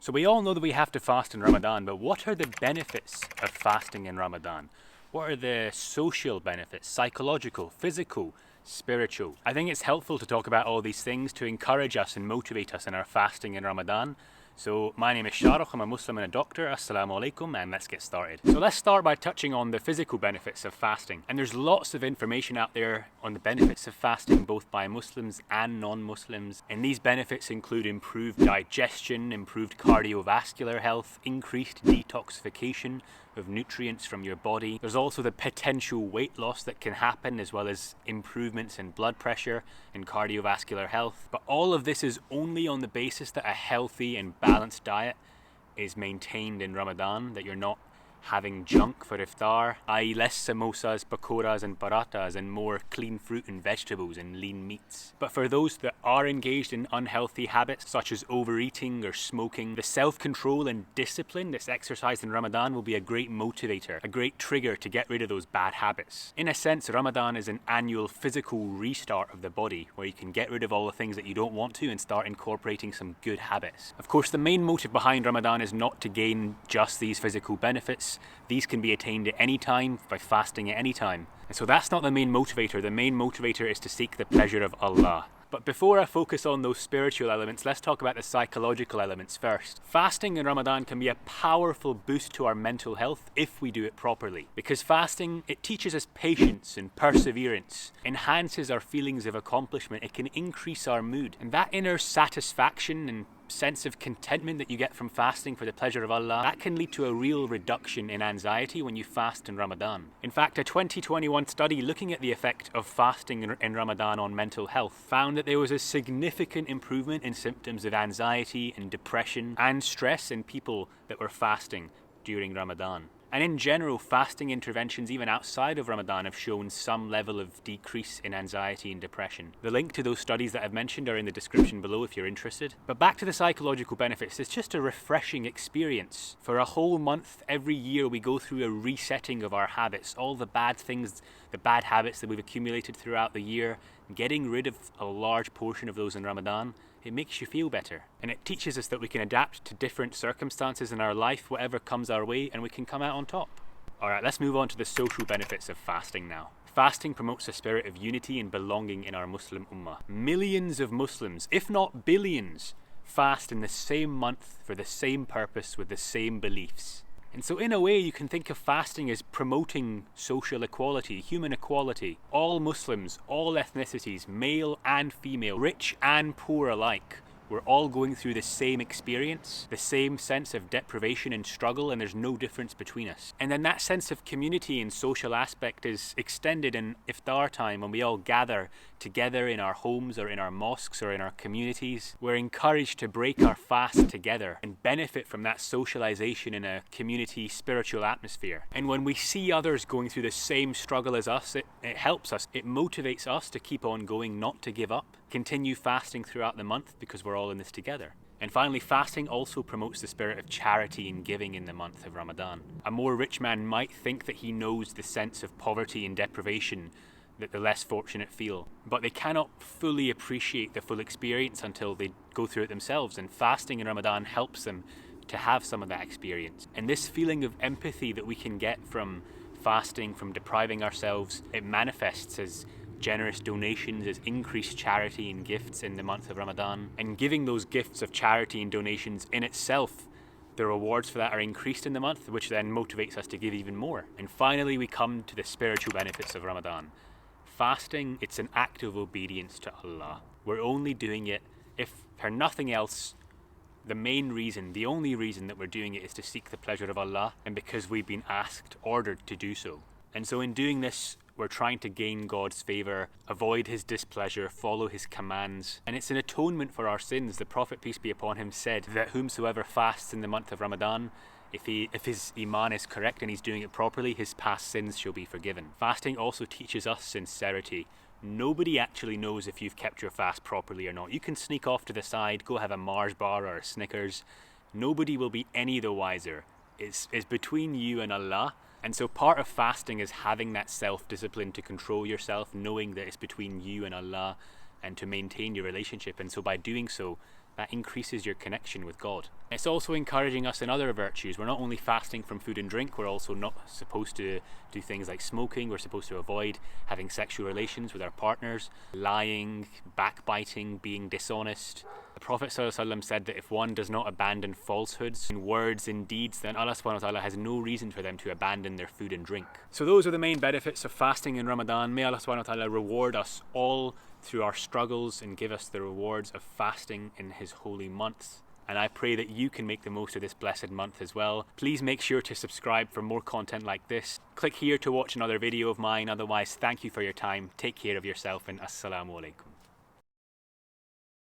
So we all know that we have to fast in Ramadan, but what are the benefits of fasting in Ramadan? What are the social benefits, psychological, physical, spiritual? I think it's helpful to talk about all these things to encourage us and motivate us in our fasting in Ramadan. So my name is Shahrukh, I'm a Muslim and a doctor. Assalamu alaikum, and let's get started. So let's start by touching on the physical benefits of fasting. And there's lots of information out there on the benefits of fasting, both by Muslims and non-Muslims. And these benefits include improved digestion, improved cardiovascular health, increased detoxification of nutrients from your body. There's also the potential weight loss that can happen, as well as improvements in blood pressure and cardiovascular health. But all of this is only on the basis that a healthy and balanced diet is maintained in Ramadan, that you're not having junk for iftar, i.e. less samosas, pakoras and paratas, and more clean fruit and vegetables and lean meats. But for those that are engaged in unhealthy habits such as overeating or smoking, the self-control and discipline that's exercised in Ramadan will be a great motivator, a great trigger to get rid of those bad habits. In a sense, Ramadan is an annual physical restart of the body, where you can get rid of all the things that you don't want to and start incorporating some good habits. Of course, the main motive behind Ramadan is not to gain just these physical benefits. These can be attained at any time by fasting at any time. And so that's not the main motivator. The main motivator is to seek the pleasure of Allah. But before I focus on those spiritual elements, let's talk about the psychological elements first. Fasting in Ramadan can be a powerful boost to our mental health if we do it properly. Because fasting, it teaches us patience and perseverance, enhances our feelings of accomplishment, it can increase our mood. And that inner satisfaction and sense of contentment that you get from fasting for the pleasure of Allah, that can lead to a real reduction in anxiety when you fast in Ramadan. In fact, a 2021 study looking at the effect of fasting in Ramadan on mental health found that there was a significant improvement in symptoms of anxiety and depression and stress in people that were fasting during Ramadan. And in general, fasting interventions even outside of Ramadan have shown some level of decrease in anxiety and depression. The link to those studies that I've mentioned are in the description below if you're interested. But back to the psychological benefits, it's just a refreshing experience. For a whole month, every year we go through a resetting of our habits, all the bad things, the bad habits that we've accumulated throughout the year. Getting rid of a large portion of those in Ramadan, it makes you feel better. And it teaches us that we can adapt to different circumstances in our life, whatever comes our way, and we can come out on top. Alright, let's move on to the social benefits of fasting now. Fasting promotes a spirit of unity and belonging in our Muslim Ummah. Millions of Muslims, if not billions, fast in the same month for the same purpose with the same beliefs. And so in a way you can think of fasting as promoting social equality, human equality. All Muslims, all ethnicities, male and female, rich and poor alike, we're all going through the same experience, the same sense of deprivation and struggle, and there's no difference between us. And then that sense of community and social aspect is extended in iftar time when we all gather together in our homes or in our mosques or in our communities. We're encouraged to break our fast together and benefit from that socialization in a community spiritual atmosphere. And when we see others going through the same struggle as us, it helps us, it motivates us to keep on going, not to give up. Continue fasting throughout the month because we're all in this together. And finally, fasting also promotes the spirit of charity and giving in the month of Ramadan. A more rich man might think that he knows the sense of poverty and deprivation that the less fortunate feel, but they cannot fully appreciate the full experience until they go through it themselves, and fasting in Ramadan helps them to have some of that experience. And this feeling of empathy that we can get from fasting, from depriving ourselves, it manifests as generous donations, as increased charity and gifts in the month of Ramadan. And giving those gifts of charity and donations in itself, the rewards for that are increased in the month, which then motivates us to give even more. And finally, we come to the spiritual benefits of Ramadan. Fasting, it's an act of obedience to Allah. We're only doing it, if for nothing else, the only reason that we're doing it is to seek the pleasure of Allah, and because we've been ordered to do so. And so in doing this, we're trying to gain God's favour, avoid His displeasure, follow His commands. And it's an atonement for our sins. The Prophet, peace be upon him, said that whomsoever fasts in the month of Ramadan, if his iman is correct and he's doing it properly, his past sins shall be forgiven. Fasting also teaches us sincerity. Nobody actually knows if you've kept your fast properly or not. You can sneak off to the side, go have a Mars bar or a Snickers. Nobody will be any the wiser. It's between you and Allah. And so part of fasting is having that self-discipline to control yourself, knowing that it's between you and Allah, and to maintain your relationship. And so by doing so, that increases your connection with God. It's also encouraging us in other virtues. We're not only fasting from food and drink, we're also not supposed to do things like smoking. We're supposed to avoid having sexual relations with our partners, lying, backbiting, being dishonest. The Prophet ﷺ said that if one does not abandon falsehoods in words and deeds, then Allah subhanahu wa ta'ala has no reason for them to abandon their food and drink. So those are the main benefits of fasting in Ramadan. May Allah subhanahu wa ta'ala reward us all through our struggles and give us the rewards of fasting in His holy months. And I pray that you can make the most of this blessed month as well. Please make sure to subscribe for more content like this. Click here to watch another video of mine. Otherwise, thank you for your time. Take care of yourself and Assalamu alaikum.